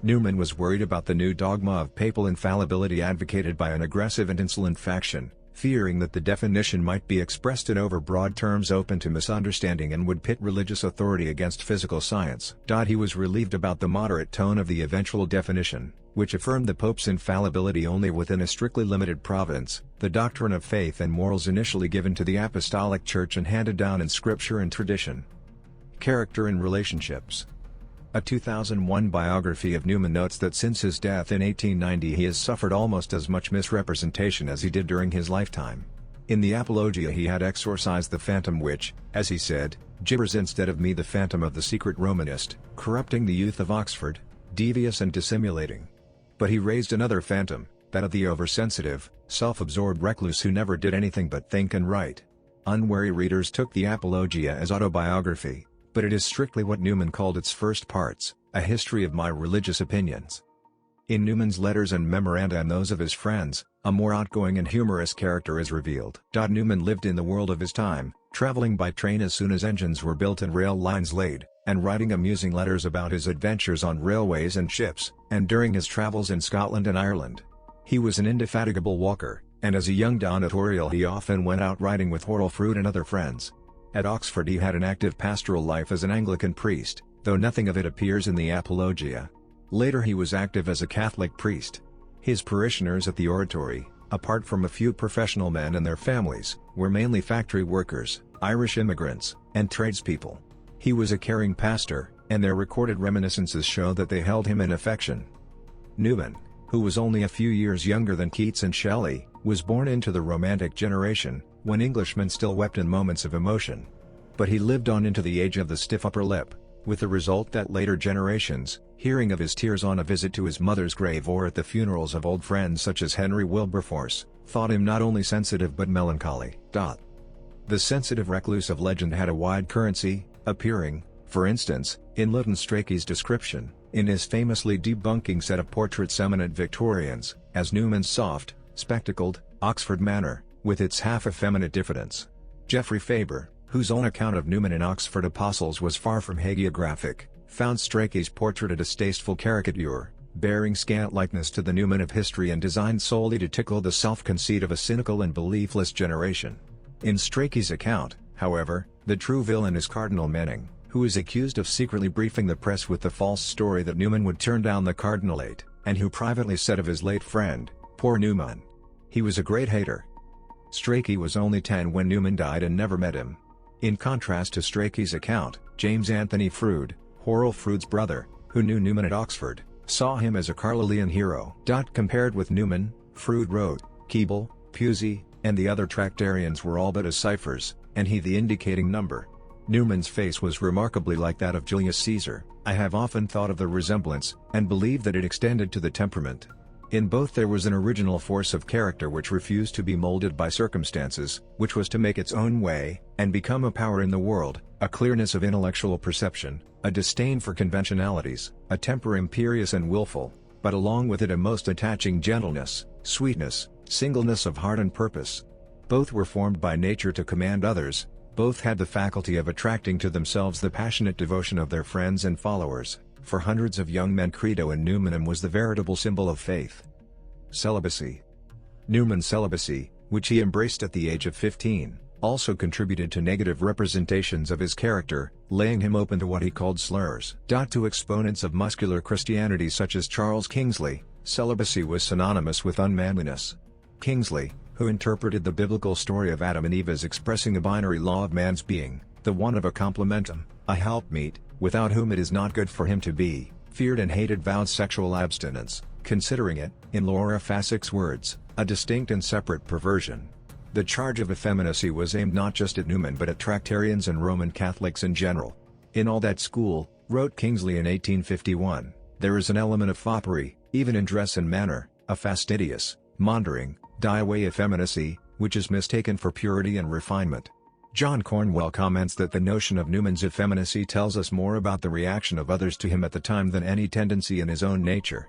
Newman was worried about the new dogma of papal infallibility advocated by an aggressive and insolent faction, fearing that the definition might be expressed in overbroad terms open to misunderstanding and would pit religious authority against physical science. He was relieved about the moderate tone of the eventual definition, which affirmed the Pope's infallibility only within a strictly limited province, the doctrine of faith and morals initially given to the Apostolic Church and handed down in Scripture and tradition. Character and relationships. A 2001 biography of Newman notes that since his death in 1890 he has suffered almost as much misrepresentation as he did during his lifetime. In the Apologia he had exorcised the phantom which, as he said, gibbers instead of me the phantom of the secret Romanist, corrupting the youth of Oxford, devious and dissimulating. But he raised another phantom, that of the oversensitive, self-absorbed recluse who never did anything but think and write. Unwary readers took the Apologia as autobiography, but it is strictly what Newman called its first parts, a history of my religious opinions. In Newman's letters and memoranda and those of his friends, a more outgoing and humorous character is revealed. Newman lived in the world of his time, traveling by train as soon as engines were built and rail lines laid, and writing amusing letters about his adventures on railways and ships, and during his travels in Scotland and Ireland. He was an indefatigable walker, and as a young donatorial he often went out riding with Hortlefruit and other friends. At Oxford he had an active pastoral life as an Anglican priest, though nothing of it appears in the Apologia. Later he was active as a Catholic priest. His parishioners at the oratory, apart from a few professional men and their families, were mainly factory workers, Irish immigrants, and tradespeople. He was a caring pastor, and their recorded reminiscences show that they held him in affection. Newman, who was only a few years younger than Keats and Shelley, was born into the Romantic generation, when Englishmen still wept in moments of emotion. But he lived on into the age of the stiff upper lip, with the result that later generations, hearing of his tears on a visit to his mother's grave or at the funerals of old friends such as Henry Wilberforce, thought him not only sensitive but melancholy. The sensitive recluse of legend had a wide currency, appearing, for instance, in Lytton Strachey's description, in his famously debunking set of portraits eminent Victorians, as Newman's soft, spectacled, Oxford manner, with its half-effeminate diffidence. Geoffrey Faber, whose own account of Newman in Oxford Apostles was far from hagiographic, found Strachey's portrait a distasteful caricature, bearing scant likeness to the Newman of history and designed solely to tickle the self-conceit of a cynical and beliefless generation. In Strachey's account, however, the true villain is Cardinal Manning, who is accused of secretly briefing the press with the false story that Newman would turn down the cardinalate, and who privately said of his late friend, "Poor Newman. He was a great hater." Strachey was only 10 when Newman died and never met him. In contrast to Strachey's account, James Anthony Froude, Hortlefruit's brother, who knew Newman at Oxford, saw him as a Carlylean hero. Compared with Newman, Froude wrote, Keble, Pusey, and the other Tractarians were all but as ciphers, and he the indicating number. Newman's face was remarkably like that of Julius Caesar. I have often thought of the resemblance, and believe that it extended to the temperament. In both there was an original force of character which refused to be molded by circumstances, which was to make its own way, and become a power in the world, a clearness of intellectual perception, a disdain for conventionalities, a temper imperious and willful, but along with it a most attaching gentleness, sweetness, singleness of heart and purpose. Both were formed by nature to command others, both had the faculty of attracting to themselves the passionate devotion of their friends and followers. For hundreds of young men credo in Newmanism was the veritable symbol of faith. Celibacy. Newman's celibacy, which he embraced at the age of 15, also contributed to negative representations of his character, laying him open to what he called slurs. To exponents of muscular Christianity such as Charles Kingsley, celibacy was synonymous with unmanliness. Kingsley, who interpreted the biblical story of Adam and Eve as expressing a binary law of man's being, the one of a complementum, a helpmeet, without whom it is not good for him to be, feared and hated vowed sexual abstinence, considering it, in Laura Fassack's words, a distinct and separate perversion. The charge of effeminacy was aimed not just at Newman but at Tractarians and Roman Catholics in general. In all that school, wrote Kingsley in 1851, there is an element of foppery, even in dress and manner, a fastidious, maundering, die-away effeminacy, which is mistaken for purity and refinement. John Cornwell comments that the notion of Newman's effeminacy tells us more about the reaction of others to him at the time than any tendency in his own nature.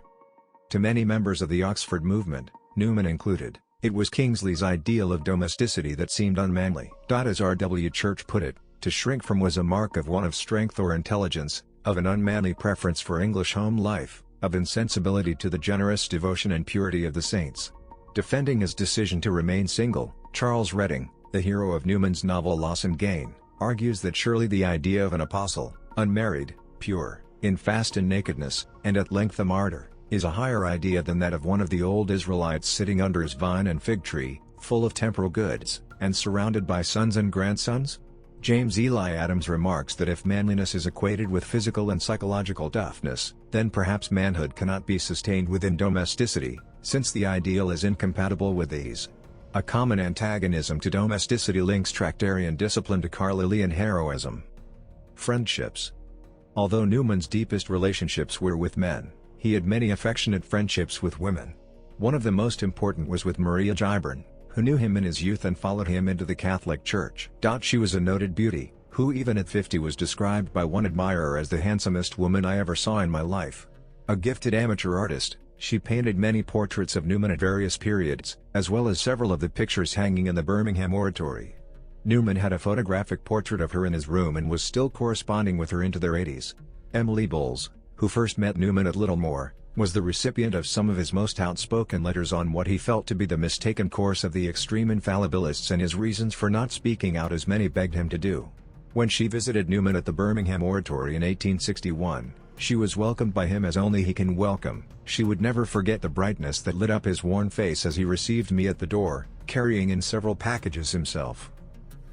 To many members of the Oxford movement, Newman included, it was Kingsley's ideal of domesticity that seemed unmanly. As R. W. Church put it, to shrink from was a mark of one of strength or intelligence, of an unmanly preference for English home life, of insensibility to the generous devotion and purity of the saints. Defending his decision to remain single, Charles Reading, the hero of Newman's novel Loss and Gain, argues that surely the idea of an apostle, unmarried, pure, in fast and nakedness, and at length a martyr, is a higher idea than that of one of the old Israelites sitting under his vine and fig tree, full of temporal goods, and surrounded by sons and grandsons? James Eli Adams remarks that if manliness is equated with physical and psychological toughness, then perhaps manhood cannot be sustained within domesticity, since the ideal is incompatible with these. A common antagonism to domesticity links Tractarian discipline to Carlylean heroism. Friendships. Although Newman's deepest relationships were with men, he had many affectionate friendships with women. One of the most important was with Maria Gibran, who knew him in his youth and followed him into the Catholic Church. She was a noted beauty, who even at 50 was described by one admirer as the handsomest woman I ever saw in my life. A gifted amateur artist, she painted many portraits of Newman at various periods, as well as several of the pictures hanging in the Birmingham Oratory. Newman had a photographic portrait of her in his room and was still corresponding with her into their 80s. Emily Bowles, who first met Newman at Littlemore, was the recipient of some of his most outspoken letters on what he felt to be the mistaken course of the extreme infallibilists and his reasons for not speaking out as many begged him to do. When she visited Newman at the Birmingham Oratory in 1861, she was welcomed by him as only he can welcome. She would never forget the brightness that lit up his worn face as he received me at the door, carrying in several packages himself.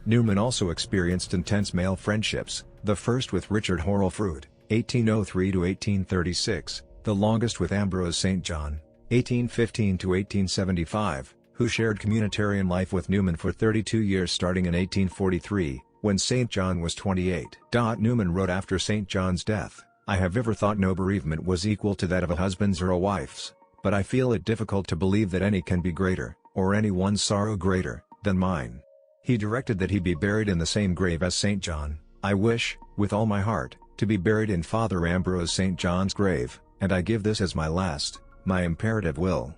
Newman also experienced intense male friendships, the first with Richard Hurrell Froude, 1803 to 1836, the longest with Ambrose St. John, 1815 to 1875, who shared communitarian life with Newman for 32 years starting in 1843, when St. John was 28. Newman wrote after St. John's death, I have ever thought no bereavement was equal to that of a husband's or a wife's, but I feel it difficult to believe that any can be greater, or any one's sorrow greater, than mine. He directed that he be buried in the same grave as St. John. I wish, with all my heart, to be buried in Father Ambrose St. John's grave, and I give this as my last, my imperative will.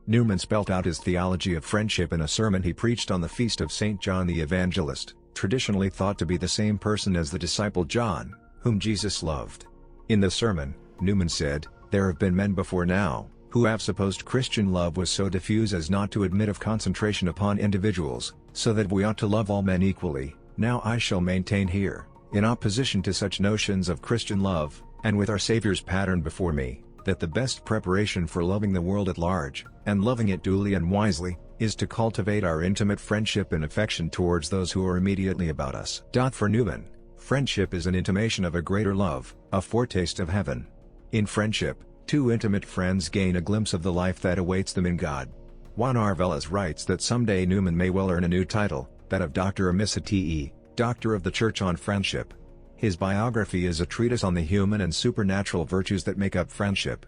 Newman spelt out his theology of friendship in a sermon he preached on the feast of St. John the Evangelist, traditionally thought to be the same person as the disciple John, whom Jesus loved. In the sermon, Newman said, there have been men before now, who have supposed Christian love was so diffuse as not to admit of concentration upon individuals, so that we ought to love all men equally. Now I shall maintain here, in opposition to such notions of Christian love, and with our Saviour's pattern before me, that the best preparation for loving the world at large, and loving it duly and wisely, is to cultivate our intimate friendship and affection towards those who are immediately about us. For Newman, friendship is an intimation of a greater love, a foretaste of heaven. In friendship, Two intimate friends gain a glimpse of the life that awaits them in God. Juan Arvelas writes that someday Newman may well earn a new title, that of Doctor Emisite, Doctor of the Church on Friendship. His biography is a treatise on the human and supernatural virtues that make up friendship.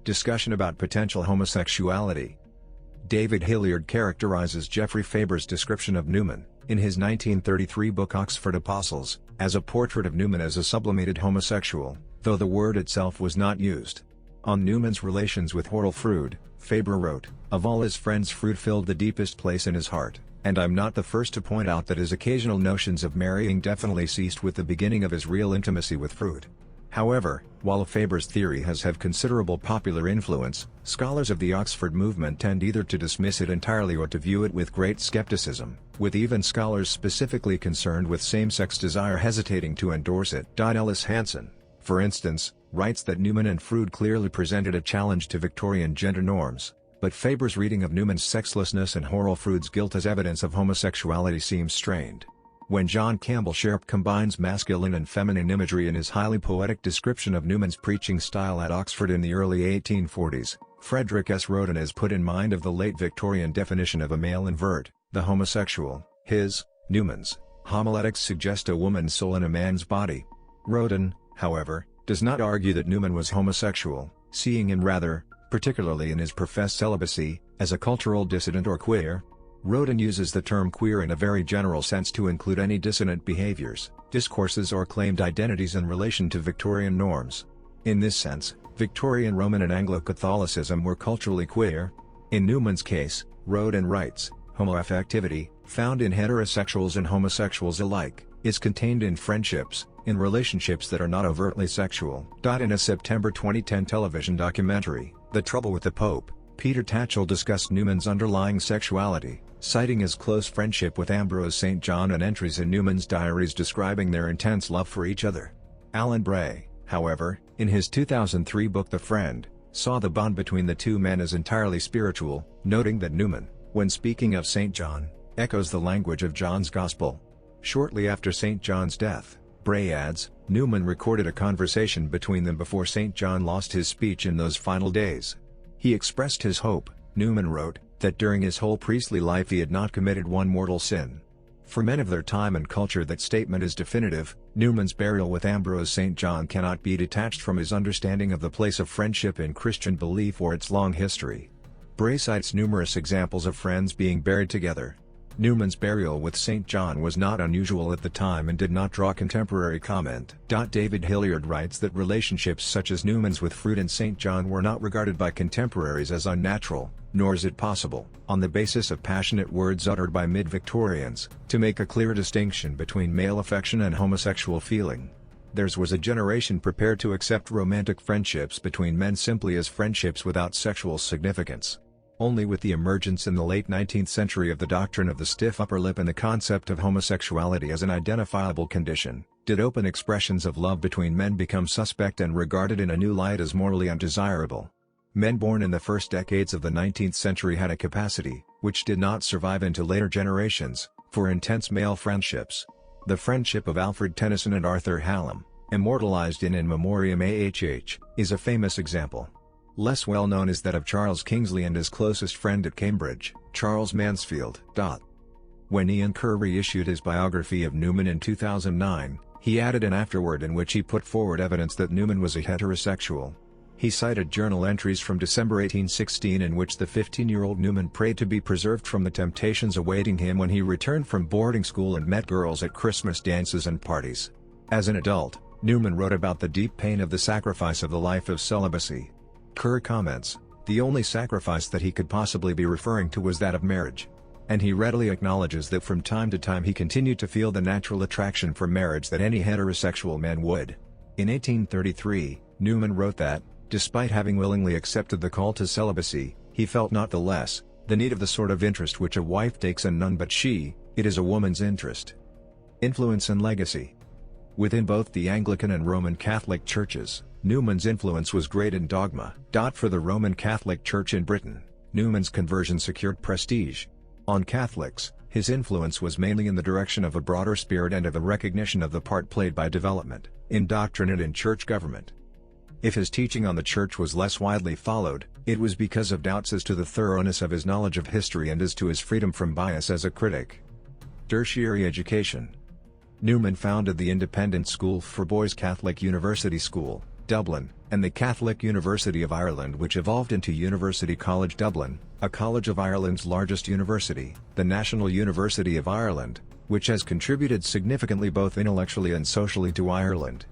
Discussion about potential homosexuality. David Hilliard characterizes Geoffrey Faber's description of Newman, in his 1933 book Oxford Apostles, as a portrait of Newman as a sublimated homosexual, though the word itself was not used. On Newman's relations with Hurrell Froude, Faber wrote, "Of all his friends Froude filled the deepest place in his heart, and I'm not the first to point out that his occasional notions of marrying definitely ceased with the beginning of his real intimacy with Froude." However, while Faber's theory has had considerable popular influence, scholars of the Oxford movement tend either to dismiss it entirely or to view it with great skepticism, with even scholars specifically concerned with same-sex desire hesitating to endorse it. Ellis Hansen, for instance, writes that Newman and Froude clearly presented a challenge to Victorian gender norms, but Faber's reading of Newman's sexlessness and Hurrell Froude's guilt as evidence of homosexuality seems strained. When John Campbell Sharp combines masculine and feminine imagery in his highly poetic description of Newman's preaching style at Oxford in the early 1840s, Frederick S. Roden is put in mind of the late Victorian definition of a male invert, the homosexual. His, Newman's, homiletics suggest a woman's soul in a man's body. Roden, however, does not argue that Newman was homosexual, seeing him rather, particularly in his professed celibacy, as a cultural dissident or queer. Roden uses the term queer in a very general sense to include any dissonant behaviors, discourses or claimed identities in relation to Victorian norms. In this sense, Victorian Roman and Anglo-Catholicism were culturally queer. In Newman's case, Roden writes, homoaffectivity, found in heterosexuals and homosexuals alike, is contained in friendships, in relationships that are not overtly sexual. In a September 2010 television documentary, The Trouble with the Pope, Peter Tatchell discussed Newman's underlying sexuality, citing his close friendship with Ambrose St. John and entries in Newman's diaries describing their intense love for each other. Alan Bray, however, in his 2003 book The Friend, saw the bond between the two men as entirely spiritual, noting that Newman, when speaking of St. John, echoes the language of John's Gospel. Shortly after St. John's death, Bray adds, Newman recorded a conversation between them before St. John lost his speech in those final days. He expressed his hope, Newman wrote, that during his whole priestly life he had not committed one mortal sin. For men of their time and culture that statement is definitive. Newman's burial with Ambrose St. John cannot be detached from his understanding of the place of friendship in Christian belief or its long history. Bray cites numerous examples of friends being buried together. Newman's burial with St. John was not unusual at the time and did not draw contemporary comment. David Hilliard writes that relationships such as Newman's with Froude and St. John were not regarded by contemporaries as unnatural, nor is it possible, on the basis of passionate words uttered by mid-Victorians, to make a clear distinction between male affection and homosexual feeling. Theirs was a generation prepared to accept romantic friendships between men simply as friendships without sexual significance. Only with the emergence in the late 19th century of the doctrine of the stiff upper lip and the concept of homosexuality as an identifiable condition, did open expressions of love between men become suspect and regarded in a new light as morally undesirable. Men born in the first decades of the 19th century had a capacity, which did not survive into later generations, for intense male friendships. The friendship of Alfred Tennyson and Arthur Hallam, immortalized in Memoriam AHH, is a famous example. Less well known is that of Charles Kingsley and his closest friend at Cambridge, Charles Mansfield. When Ian Kerr reissued his biography of Newman in 2009, he added an afterword in which he put forward evidence that Newman was a heterosexual. He cited journal entries from December 1816 in which the 15-year-old Newman prayed to be preserved from the temptations awaiting him when he returned from boarding school and met girls at Christmas dances and parties. As an adult, Newman wrote about the deep pain of the sacrifice of the life of celibacy. Kerr comments, the only sacrifice that he could possibly be referring to was that of marriage. And he readily acknowledges that from time to time he continued to feel the natural attraction for marriage that any heterosexual man would. In 1833, Newman wrote that, despite having willingly accepted the call to celibacy, he felt not the less, the need of the sort of interest which a wife takes in none but she, it is a woman's interest. Influence and legacy. Within both the Anglican and Roman Catholic churches, Newman's influence was great in dogma. For the Roman Catholic Church in Britain, Newman's conversion secured prestige. On Catholics, his influence was mainly in the direction of a broader spirit and of a recognition of the part played by development, in doctrine and in church government. If his teaching on the Church was less widely followed, it was because of doubts as to the thoroughness of his knowledge of history and as to his freedom from bias as a critic. Tertiary education. Newman founded the independent school for boys Catholic University School, Dublin, and the Catholic University of Ireland, which evolved into University College Dublin, a college of Ireland's largest university, the National University of Ireland, which has contributed significantly both intellectually and socially to Ireland.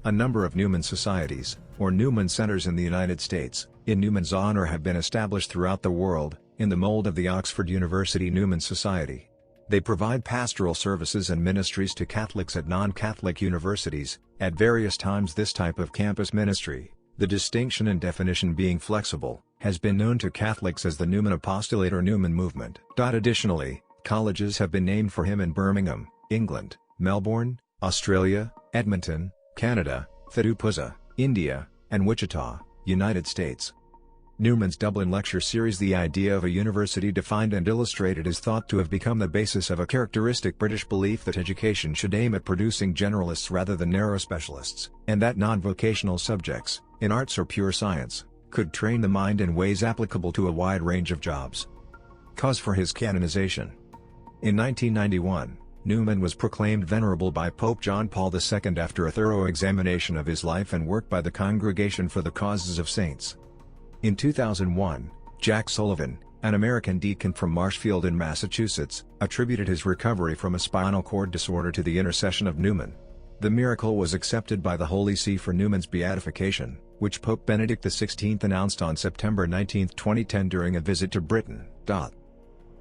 A number of Newman societies, or Newman centers in the United States, in Newman's honor have been established throughout the world, in the mold of the Oxford University Newman Society. They provide pastoral services and ministries to Catholics at non-Catholic universities. At various times this type of campus ministry, the distinction and definition being flexible, has been known to Catholics as the Newman Apostolate or Newman Movement. Additionally, colleges have been named for him in Birmingham, England, Melbourne, Australia, Edmonton, Canada, Thaddeupuzha, India, and Wichita, United States. Newman's Dublin lecture series The Idea of a University Defined and Illustrated is thought to have become the basis of a characteristic British belief that education should aim at producing generalists rather than narrow specialists, and that non-vocational subjects, in arts or pure science, could train the mind in ways applicable to a wide range of jobs. Cause for his canonization. In 1991, Newman was proclaimed venerable by Pope John Paul II after a thorough examination of his life and work by the Congregation for the Causes of Saints. In 2001, Jack Sullivan, an American deacon from Marshfield in Massachusetts, attributed his recovery from a spinal cord disorder to the intercession of Newman. The miracle was accepted by the Holy See for Newman's beatification, which Pope Benedict XVI announced on September 19, 2010 during a visit to Britain.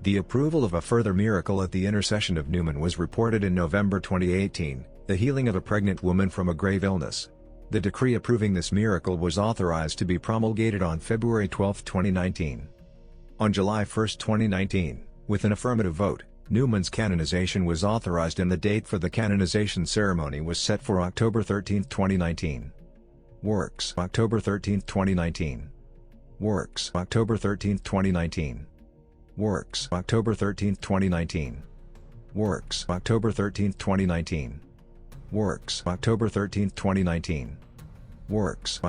The approval of a further miracle at the intercession of Newman was reported in November 2018, the healing of a pregnant woman from a grave illness. The decree approving this miracle was authorized to be promulgated on February 12, 2019. On July 1, 2019, with an affirmative vote, Newman's canonization was authorized and the date for the canonization ceremony was set for October 13, 2019. Works October 13, 2019. Works October 13, 2019. Works October 13, 2019. Works October 13, 2019. Works October 13, 2019. Works